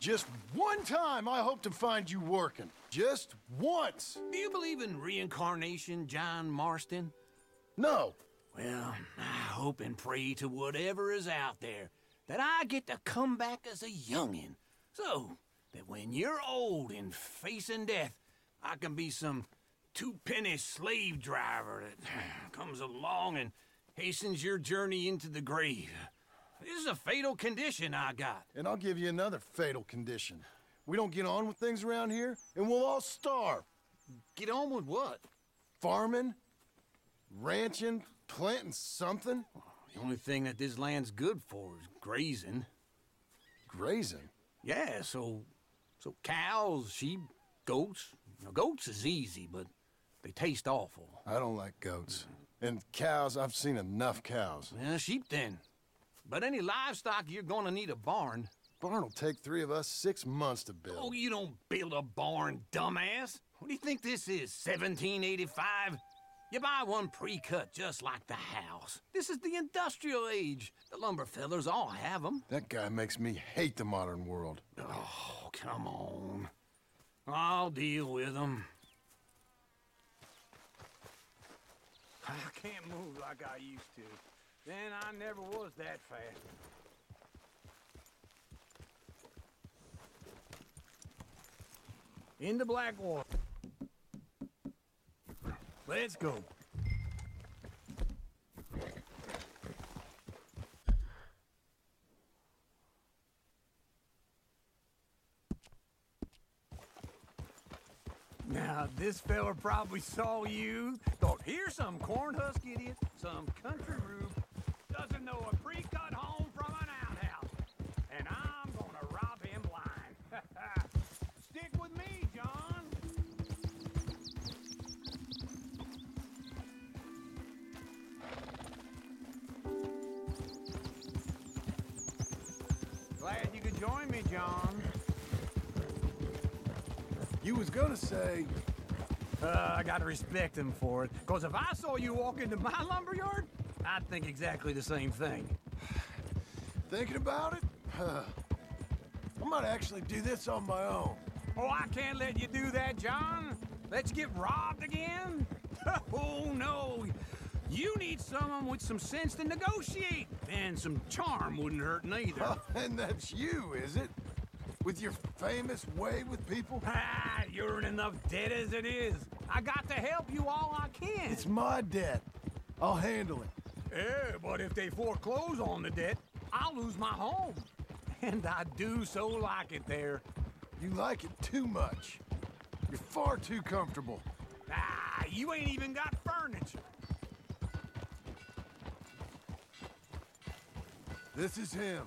Just one time I hope to find you working. Just once. Do you believe in reincarnation, John Marston? No. Well, I hope and pray to whatever is out there that I get to come back as a youngin', so that when you're old and facing death, I can be some two-penny slave driver that comes along and hastens your journey into the grave. This is a fatal condition I got. And I'll give you another fatal condition. We don't get on with things around here, and we'll all starve. Get on with what? Farming, ranching, planting something. The only thing that this land's good for is grazing. Grazing? Yeah, so cows, sheep, goats. Now, goats is easy, but they taste awful. I don't like goats. And cows, I've seen enough cows. Yeah, sheep then. But any livestock, you're gonna need a barn. Barn will take 3 of us 6 months to build. Oh, you don't build a barn, dumbass. What do you think this is, 1785? You buy one pre-cut just like the house. This is the industrial age. The lumber fellers all have them. That guy makes me hate the modern world. Oh, come on. I'll deal with them. I can't move like I used to. Then I never was that fast. Into Blackwater. Let's go. Now, this fella probably saw you, thought, here's some corn husk idiot, some country rube, doesn't know a pre-cut home from an outhouse. And I'm gonna rob him blind. Stick with me, John. Glad you could join me, John. You was gonna say... I gotta respect him for it. Because if I saw you walk into my lumberyard, I'd think exactly the same thing. Thinking about it? I might actually do this on my own. Oh, I can't let you do that, John. Let's get robbed again? Oh, no. You need someone with some sense to negotiate. And some charm wouldn't hurt neither. And that's you, is it? With your famous way with people? Ah, you're in enough debt as it is. I got to help you all I can. It's my debt. I'll handle it. Yeah, but if they foreclose on the debt, I'll lose my home. And I do so like it there. You like it too much. You're far too comfortable. Ah, you ain't even got furniture. This is him.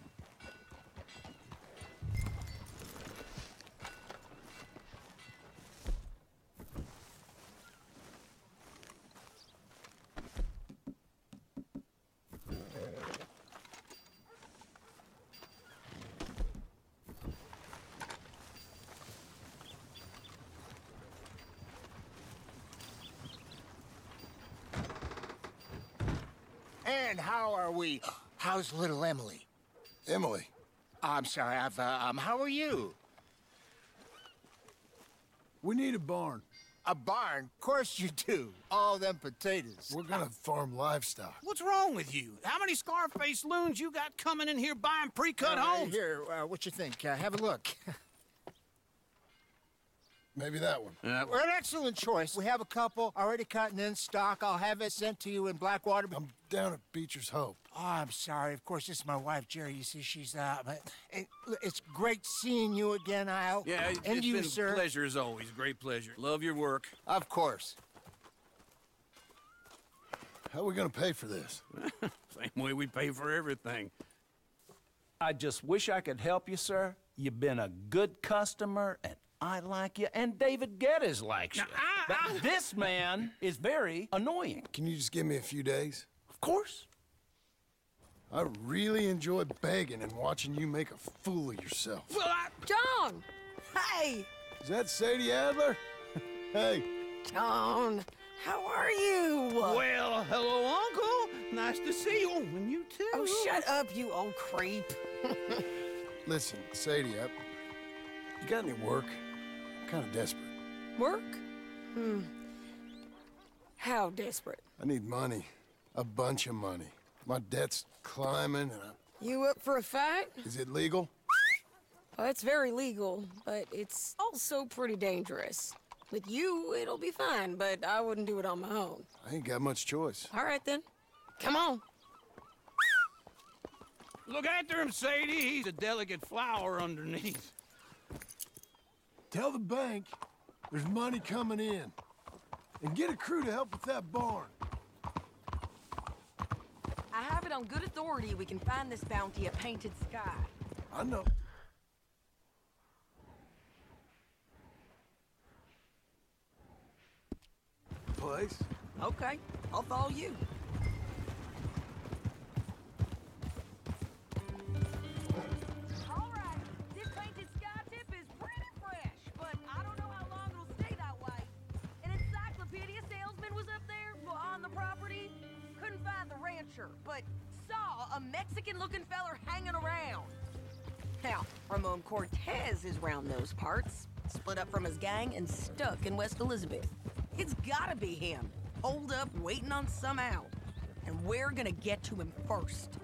And how are we? How's little Emily? Emily. I'm sorry, how are you? We need a barn. A barn? Of course you do. All them potatoes. We're gonna farm livestock. What's wrong with you? How many Scarface loons you got coming in here buying pre-cut homes? Here, what you think? Have a look. Maybe that one. We're an excellent choice. We have a couple already cut and in stock. I'll have it sent to you in Blackwater. I'm down at Beecher's Hope. Oh, I'm sorry. Of course, this is my wife, Jerry. You see, she's but it's great seeing you again, Al. Yeah, and it's you, been sir. a pleasure as always. Great pleasure. Love your work. Of course. How are we gonna pay for this? Same way we pay for everything. I just wish I could help you, sir. You've been a good customer, and I like you, and David Geddes likes you. But this man is very annoying. Can you just give me a few days? Of course. I really enjoy begging and watching you make a fool of yourself. Well, John! Hey! Is that Sadie Adler? Hey. John, how are you? well, hello, Uncle. Nice to see you. And you too. Oh, shut up, you old creep. Listen, Sadie, You got any work? I'm kind of desperate. Work? How desperate? I need money. A bunch of money. My debt's climbing and You up for a fight? Is it legal? Well, it's very legal, but it's also pretty dangerous. With you, it'll be fine, but I wouldn't do it on my own. I ain't got much choice. All right, then. Come on. Look after him, Sadie. He's a delicate flower underneath. Tell the bank there's money coming in. And get a crew to help with that barn. I have it on good authority we can find this bounty at Painted Sky. I know. Place? Okay, I'll follow you. All right, this Painted Sky tip is pretty fresh, but I don't know how long it'll stay that way. An encyclopedia salesman was up there on the property. Couldn't find the rancher, but saw a Mexican-looking feller hanging around. Now, Ramon Cortez is round those parts, split up from his gang and stuck in West Elizabeth. It's gotta be him, holed up waiting on some out. And we're gonna get to him first.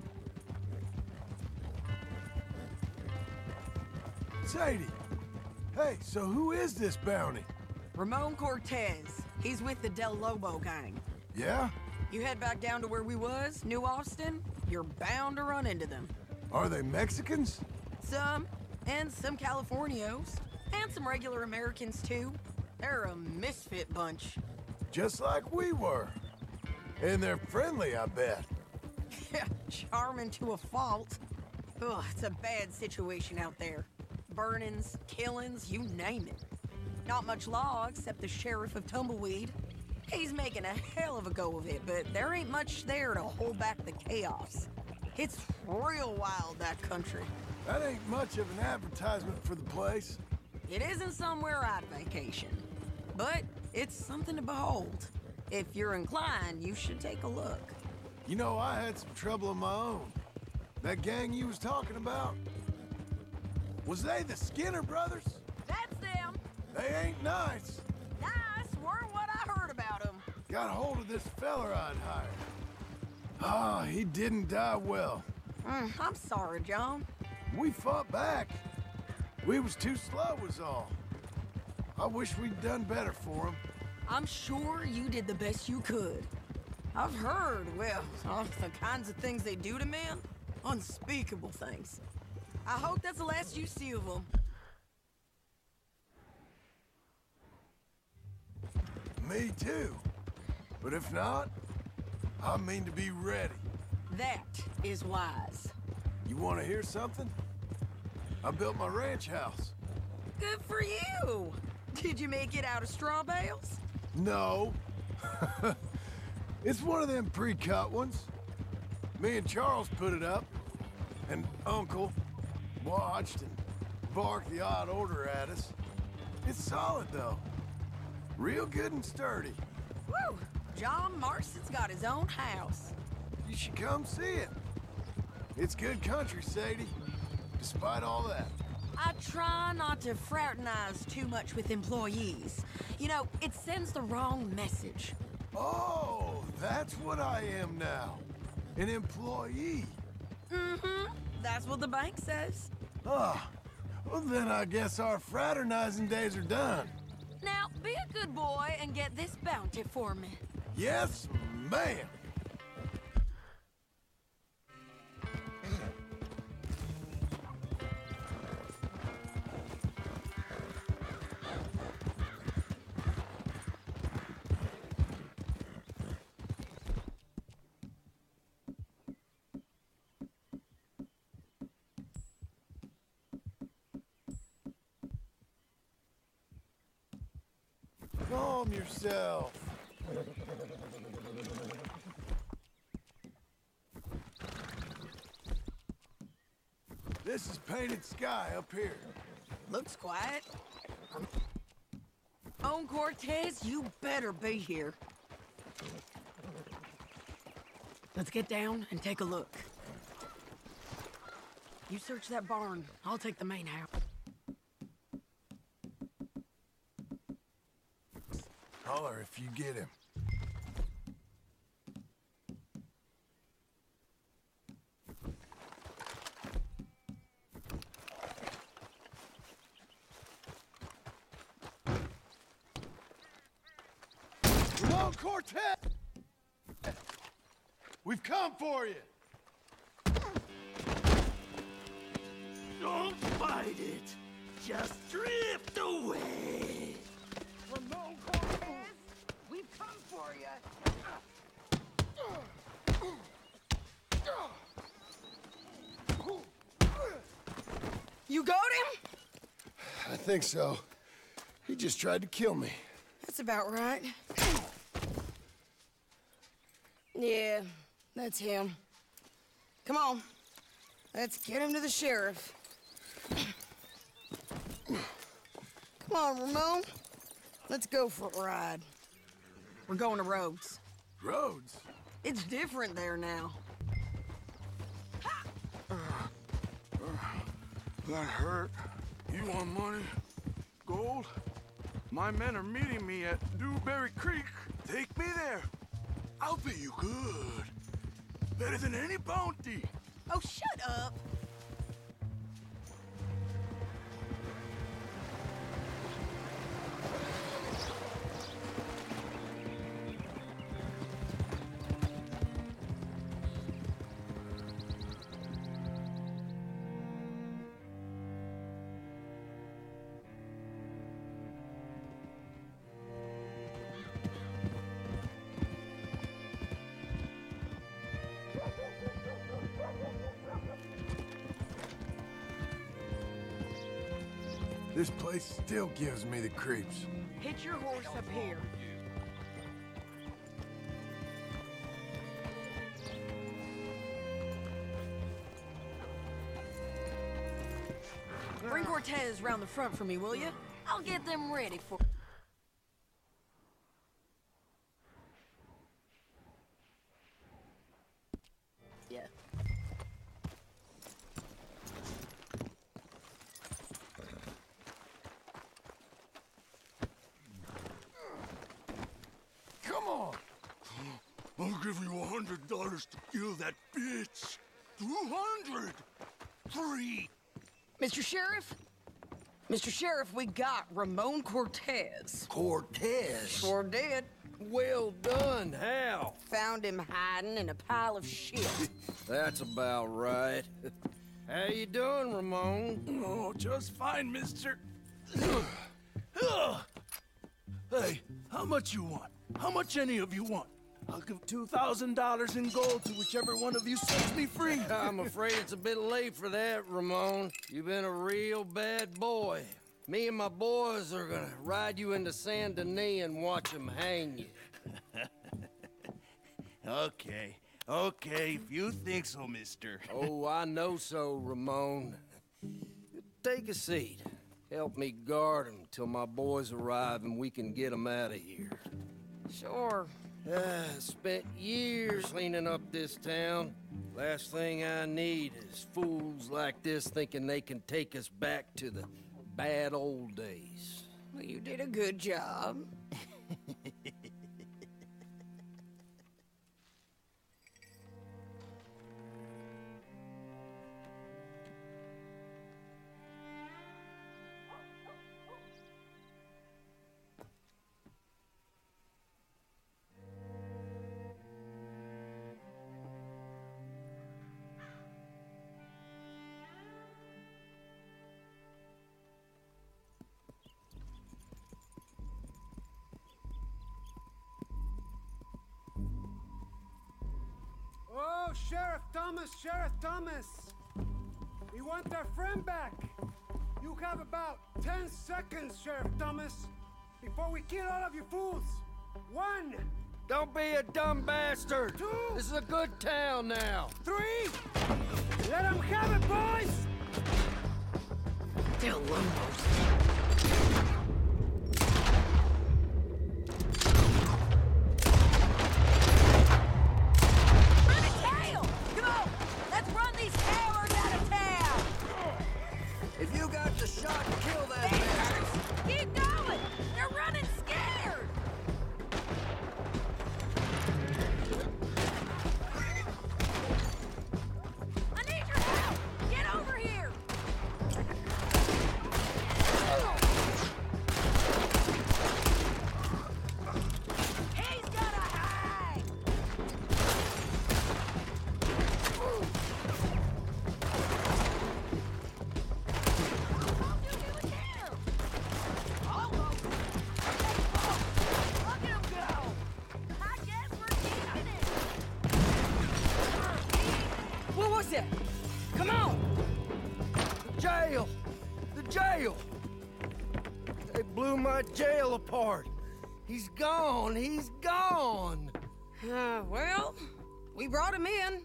Sadie. Hey, so who is this bounty? Ramon Cortez. He's with the Del Lobo gang. Yeah? You head back down to where we was, New Austin, you're bound to run into them. Are they Mexicans? Some, and some Californios, and some regular Americans too. They're a misfit bunch. Just like we were. And they're friendly, I bet. Yeah, charming to a fault. Ugh, it's a bad situation out there. Burnings, killings, you name it. Not much law except the sheriff of Tumbleweed. He's making a hell of a go of it, but there ain't much there to hold back the chaos. It's real wild, that country. That ain't much of an advertisement for the place. It isn't somewhere I'd vacation, but it's something to behold. If you're inclined, you should take a look. You know, I had some trouble of my own. That gang you was talking about, was they the Skinner brothers? That's them. They ain't nice. Nice were what I heard about them. Got hold of this feller I'd hired. Ah, he didn't die well. I'm sorry, John. We fought back. We was too slow was all. I wish we'd done better for him. I'm sure you did the best you could. I've heard, well, the kinds of things they do to men. Unspeakable things. I hope that's the last you see of them. Me too. But if not, I mean to be ready. That is wise. You want to hear something? I built my ranch house. Good for you. Did you make it out of straw bales? No. It's one of them pre-cut ones. Me and Charles put it up, and Uncle watched and barked the odd order at us. It's solid, though. Real good and sturdy. Woo! John Marston's got his own house. You should come see it. It's good country, Sadie, despite all that. I try not to fraternize too much with employees. You know, it sends the wrong message. Oh, that's what I am now. An employee. Mm-hmm. That's what the bank says. Ah, well then I guess our fraternizing days are done. Now, be a good boy and get this bounty for me. Yes, ma'am. Calm yourself. This is Painted Sky up here. Looks quiet. On Cortez, you better be here. Let's get down and take a look. You search that barn. I'll take the main house. holler if you get him. Ramon Cortez! We've come for you! Don't fight it. Just drift away. Ramon Cortez, we've come for you. You got him? I think so. He just tried to kill me. That's about right. Yeah, that's him. Come on. Let's get him to the sheriff. Come on, Ramon. Let's go for a ride. We're going to Rhodes. Rhodes? It's different there now. That hurt. You want money? Gold? My men are meeting me at Dewberry Creek. Take me there. I'll pay you good. Better than any bounty. Oh, shut up. This place still gives me the creeps. Hitch your horse up here. Bring Cortez round the front for me, will you? I'll get them ready for... Yeah. Come on! I'll give you $100 to kill that bitch. 200. 3. Mr. Sheriff? Mr. Sheriff, we got Ramon Cortez. Cortez? Sure did. Well done, Hal. Found him hiding in a pile of shit. That's about right. How you doing, Ramon? Oh, just fine, mister. Hey, how much you want? How much any of you want? I'll give $2,000 in gold to whichever one of you sets me free. I'm afraid it's a bit late for that, Ramon. You've been a real bad boy. Me and my boys are gonna ride you into Saint Denis and watch them hang you. Okay, if you think so, mister. Oh, I know so, Ramon. Take a seat. Help me guard them till my boys arrive and we can get them out of here. Sure. Spent years cleaning up this town. Last thing I need is fools like this thinking they can take us back to the bad old days. Well, you did a good job. Oh, Sheriff Thomas! We want our friend back! You have about 10 seconds, Sheriff Thomas, before we kill all of you fools! 1! Don't be a dumb bastard! 2! This is a good town now! 3! Let them have it, boys! Del Lomos. If you got the shot, kill that bastard! Keep going! They're running scared! said. Come on! The jail! The jail! They blew my jail apart. He's gone. He's gone. Well, we brought him in.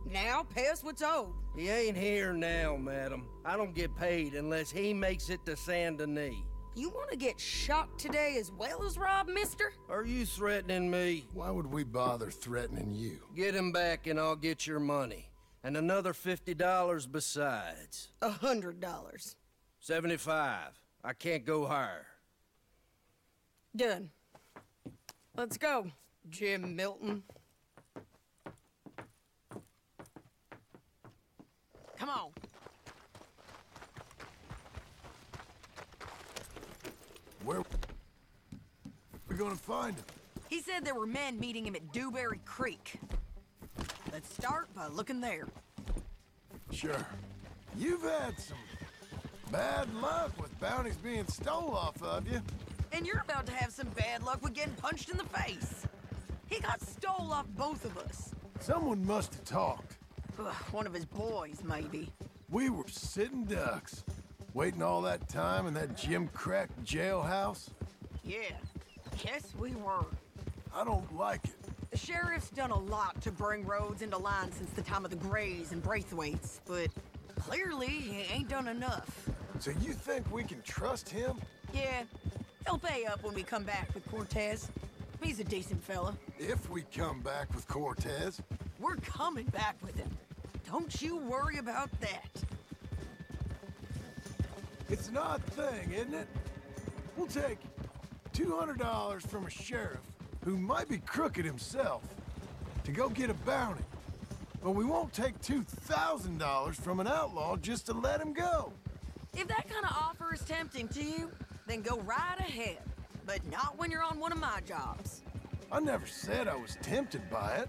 Now pay us what's owed. He ain't here now, madam. I don't get paid unless he makes it to Saint Denis. You want to get shot today as well as Rob, mister? Are you threatening me? Why would we bother threatening you? Get him back and I'll get your money. And another $50 besides. $100. 75. I can't go higher. Done. Let's go, Jim Milton. Come on. Where we gonna find him? He said there were men meeting him at Dewberry Creek. Let's start by looking there. Sure. You've had some bad luck with bounties being stole off of you. And you're about to have some bad luck with getting punched in the face. He got stole off both of us. Someone must have talked. Ugh, one of his boys, maybe. We were sitting ducks, waiting all that time in that Jim Crack jailhouse. Yeah, yes we were. I don't like it. The sheriff's done a lot to bring roads into line since the time of the Grays and Braithwaites, but clearly he ain't done enough. So you think we can trust him? Yeah, he'll pay up when we come back with Cortez. He's a decent fella. If we come back with Cortez. We're coming back with him. Don't you worry about that. It's an odd thing, isn't it? We'll take $200 from a sheriff who might be crooked himself to go get a bounty. But we won't take $2,000 from an outlaw just to let him go. If that kind of offer is tempting to you, then go right ahead. But not when you're on one of my jobs. I never said I was tempted by it.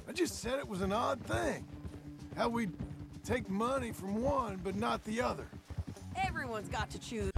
I just said it was an odd thing. How we'd take money from one but not the other. Everyone's got to choose.